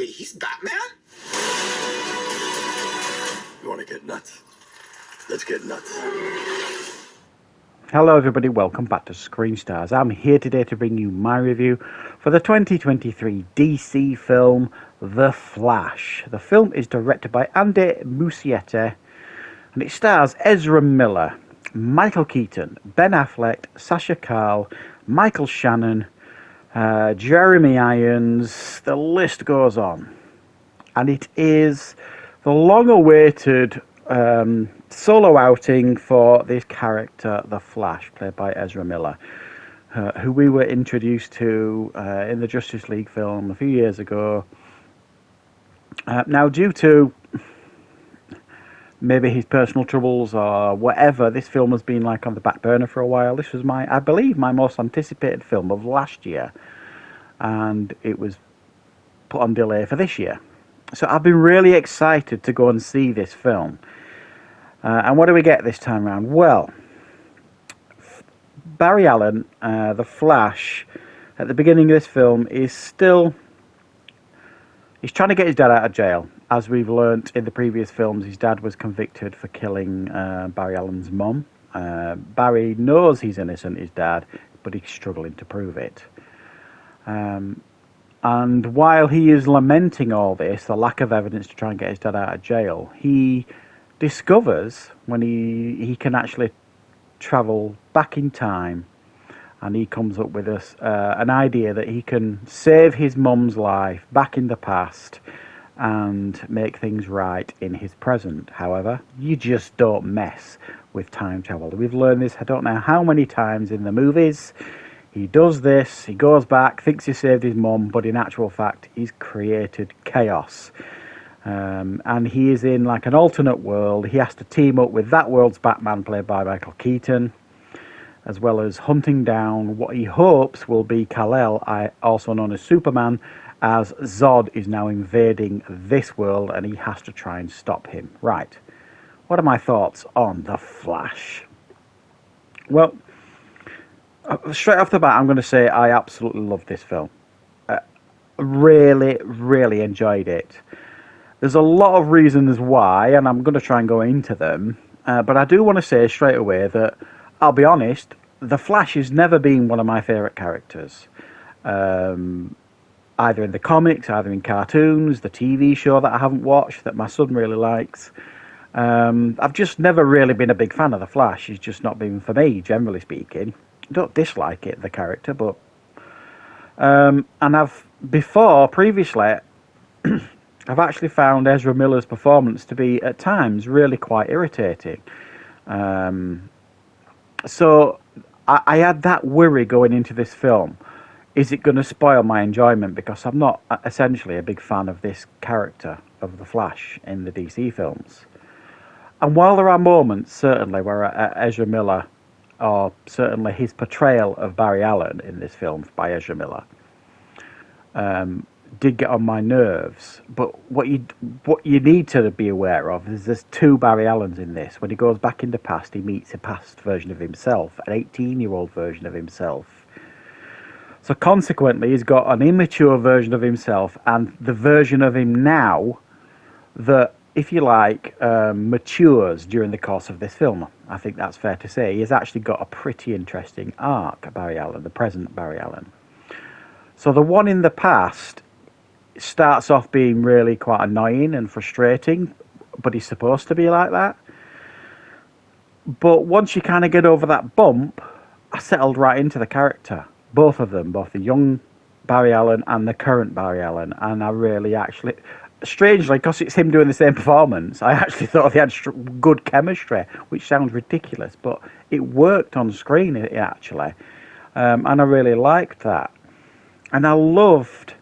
Wait, he's Batman? You want to get nuts? Let's get nuts. Hello everybody, welcome back to Screenstars. I'm here today to bring you my review for the 2023 DC film The Flash. The film is directed by Andy Muschietti and it stars Ezra Miller, Michael Keaton, Ben Affleck, Sasha Calle, Michael Shannon, Jeremy Irons, the list goes on. And it is the long-awaited solo outing for this character, The Flash, played by Ezra Miller, who we were introduced to in the Justice League film a few years ago. Now, due to maybe his personal troubles or whatever, this film has been like on the back burner for a while. This was I believe, my most anticipated film of last year, and it was put on delay for this year. So I've been really excited to go and see this film. And what do we get this time around? Well, Barry Allen, the Flash, at the beginning of this film he's trying to get his dad out of jail. As we've learnt in the previous films, his dad was convicted for killing Barry Allen's mum. Barry knows he's innocent, his dad, but he's struggling to prove it. And while he is lamenting all this, the lack of evidence to try and get his dad out of jail, he discovers when he can actually travel back in time, and he comes up with an idea that he can save his mum's life back in the past and make things right in his present. However, you just don't mess with time travel. We've learned this I don't know how many times in the movies. He does this, he goes back, thinks he saved his mum, but in actual fact he's created chaos. And he is in like an alternate world. He has to team up with that world's Batman, played by Michael Keaton, as well as hunting down what he hopes will be Kal-El, also known as Superman, as Zod is now invading this world and he has to try and stop him. Right, what are my thoughts on The Flash? Well, straight off the bat, I'm going to say I absolutely love this film. Really enjoyed it. There's a lot of reasons why, and I'm going to try and go into them. But I do want to say straight away that, I'll be honest, The Flash has never been one of my favourite characters. Either in the comics, either in cartoons, the TV show that I haven't watched, that my son really likes. I've just never really been a big fan of The Flash. He's just not been for me, generally speaking. I don't dislike it, the character, but... and previously... I've actually found Ezra Miller's performance to be, at times, really quite irritating. So I had that worry going into this film. Is it going to spoil my enjoyment? Because I'm not essentially a big fan of this character of the Flash in the DC films. And while there are moments, certainly, where Ezra Miller, or certainly his portrayal of Barry Allen in this film by Ezra Miller, did get on my nerves, but what you need to be aware of is there's two Barry Allens in this. When he goes back in the past, he meets a past version of himself, an 18-year-old version of himself. So consequently, he's got an immature version of himself and the version of him now that, if you like, matures during the course of this film. I think that's fair to say. He has actually got a pretty interesting arc, Barry Allen, the present Barry Allen. So the one in the past starts off being really quite annoying and frustrating, but he's supposed to be like that. But once you kind of get over that bump, I settled right into the character. Both of them, both the young Barry Allen and the current Barry Allen. And I really actually, strangely, because it's him doing the same performance, I actually thought they had good chemistry, which sounds ridiculous, but it worked on screen, actually. And I really liked that. And I loved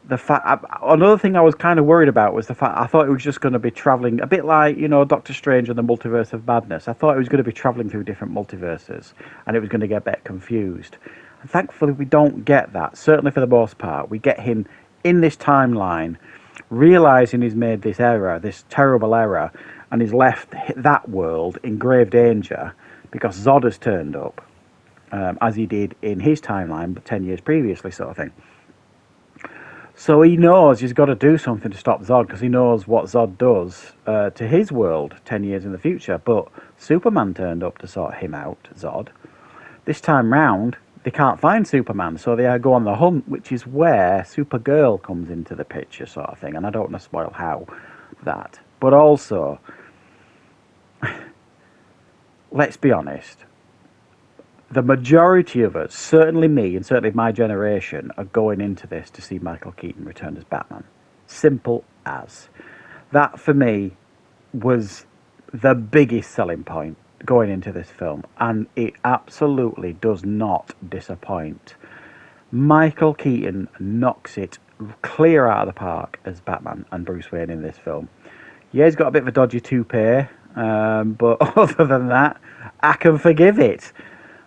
the fact, another thing I was kind of worried about was the fact I thought it was just going to be travelling, a bit like, Doctor Strange and the Multiverse of Madness. I thought it was going to be travelling through different multiverses, and it was going to get a bit confused. And thankfully we don't get that, certainly for the most part. We get him in this timeline, realising he's made this error, this terrible error, and he's left that world in grave danger because Zod has turned up, as he did in his timeline, but 10 years previously, sort of thing. So he knows he's got to do something to stop Zod, because he knows what Zod does to his world 10 years in the future. But Superman turned up to sort him out, Zod. This time round, they can't find Superman, so they go on the hunt, which is where Supergirl comes into the picture, sort of thing. And I don't want to spoil how that. But also, let's be honest, the majority of us, certainly me and certainly my generation, are going into this to see Michael Keaton return as Batman. Simple as. That, for me, was the biggest selling point going into this film. And it absolutely does not disappoint. Michael Keaton knocks it clear out of the park as Batman and Bruce Wayne in this film. Yeah, he's got a bit of a dodgy toupee, but other than that, I can forgive it.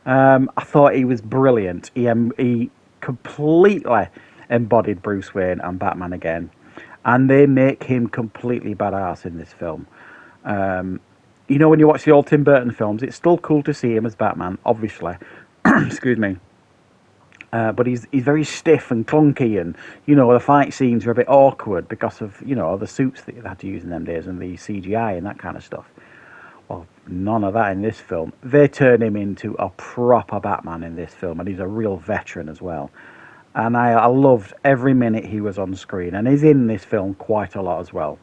I thought he was brilliant. He completely embodied Bruce Wayne and Batman again. And they make him completely badass in this film. You know, when you watch the old Tim Burton films, it's still cool to see him as Batman, obviously. Excuse me. But he's very stiff and clunky, and, you know, the fight scenes are a bit awkward because of, you know, the suits that they had to use in them days and the CGI and that kind of stuff. Well, none of that in this film. They turn him into a proper Batman in this film, and he's a real veteran as well. And I loved every minute he was on screen, and he's in this film quite a lot as well.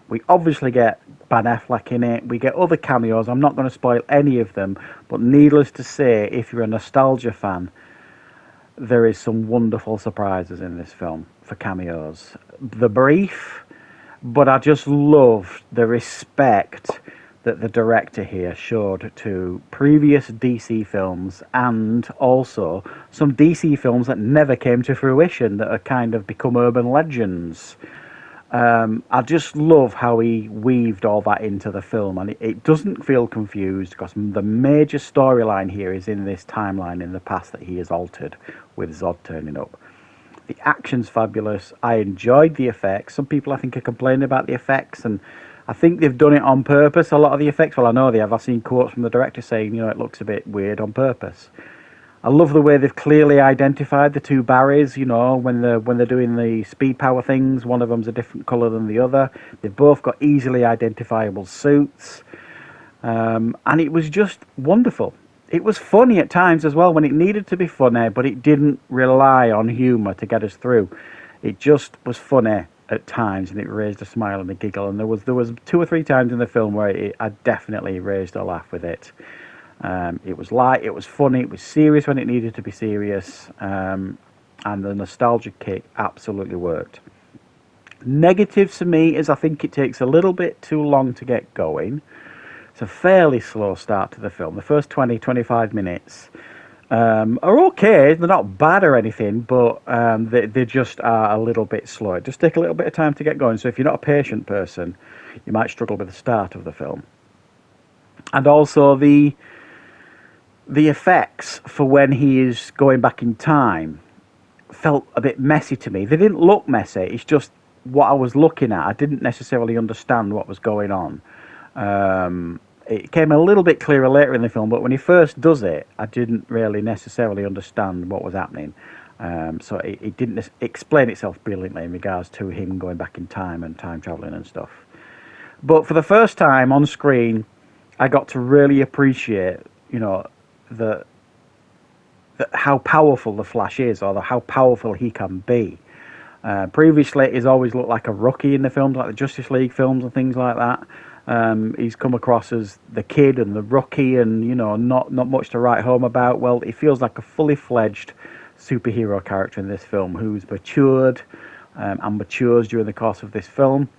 We obviously get Ben Affleck in it. We get other cameos. I'm not going to spoil any of them, but needless to say, if you're a nostalgia fan, there is some wonderful surprises in this film for cameos. The brief, but I just love the respect that the director here showed to previous DC films, and also some DC films that never came to fruition that are kind of become urban legends. I just love how he weaved all that into the film, and it doesn't feel confused, because the major storyline here is in this timeline in the past that he has altered with Zod turning up. The action's fabulous. I enjoyed the effects. Some people, I think, are complaining about the effects, and I think they've done it on purpose, a lot of the effects. Well, I know they have. I've seen quotes from the director saying, you know, it looks a bit weird on purpose. I love the way they've clearly identified the two Barrys, you know, when they're doing the speed power things. One of them's a different colour than the other. They've both got easily identifiable suits. And it was just wonderful. It was funny at times as well when it needed to be funny, but it didn't rely on humour to get us through. It just was funny at times, and it raised a smile and a giggle. And there was 2 or 3 times in the film where I definitely raised a laugh with it. It was light, it was funny, it was serious when it needed to be serious, and the nostalgia kick absolutely worked. Negatives for me is I think it takes a little bit too long to get going. It's a fairly slow start to the film. The first 20-25 minutes are okay. They're not bad or anything, but they just are a little bit slow. It just takes a little bit of time to get going. So if you're not a patient person, you might struggle with the start of the film. And also the effects for when he is going back in time felt a bit messy to me. They didn't look messy. It's just what I was looking at. I didn't necessarily understand what was going on. It came a little bit clearer later in the film, but when he first does it, I didn't really necessarily understand what was happening. So it didn't explain itself brilliantly in regards to him going back in time and time traveling and stuff. But for the first time on screen, I got to really appreciate, you know, how powerful the Flash is, or how powerful he can be. Previously, he's always looked like a rookie in the films, like the Justice League films and things like that. He's come across as the kid and the rookie, and, you know, not much to write home about. Well, he feels like a fully fledged superhero character in this film, who's matured and matures during the course of this film.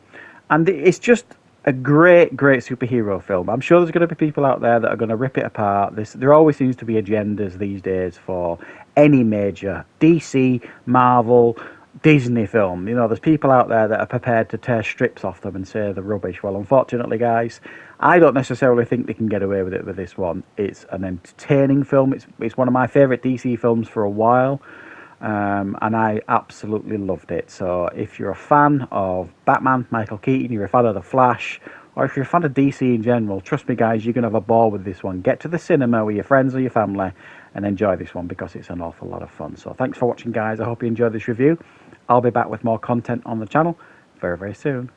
And it's just a great superhero film. I'm sure there's going to be people out there that are going to rip it apart. There always seems to be agendas these days for any major DC, Marvel, Disney film. You know, there's people out there that are prepared to tear strips off them and say they're rubbish. Well, unfortunately, guys, I don't necessarily think they can get away with it with this one. It's an entertaining film. It's one of my favourite DC films for a while. And I absolutely loved it. So if you're a fan of Batman, Michael Keaton, you're a fan of The Flash, or if you're a fan of DC in general, trust me guys, you're going to have a ball with this one. Get to the cinema with your friends or your family and enjoy this one, because it's an awful lot of fun. So thanks for watching, guys. I hope you enjoyed this review. I'll be back with more content on the channel very, very soon.